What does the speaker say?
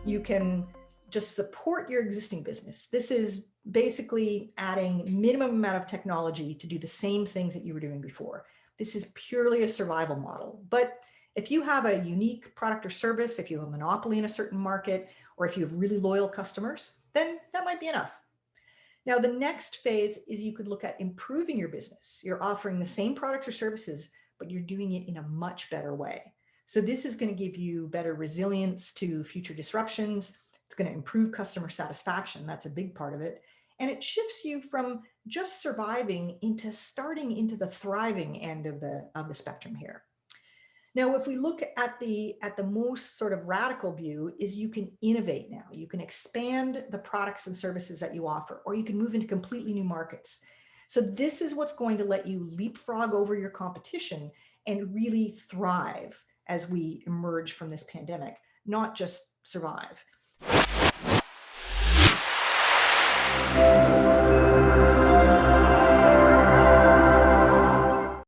You can just support your existing business. This is basically adding minimum amount of technology to do the same things that you were doing before. This is purely a survival model. But if you have a unique product or service, if you have a monopoly in a certain market, or if you have really loyal customers, then that might be enough. Now, the next phase is you could look at improving your business. You're offering the same products or services, but you're doing it in a much better way. So this is going to give you better resilience to future disruptions. It's going to improve customer satisfaction. That's a big part of it. And it shifts you from just surviving into starting into the thriving end of the spectrum here. Now, if we look at the most sort of radical view, is you can innovate now. You can expand the products and services that you offer, or you can move into completely new markets. So this is what's going to let you leapfrog over your competition and really thrive as we emerge from this pandemic, not just survive.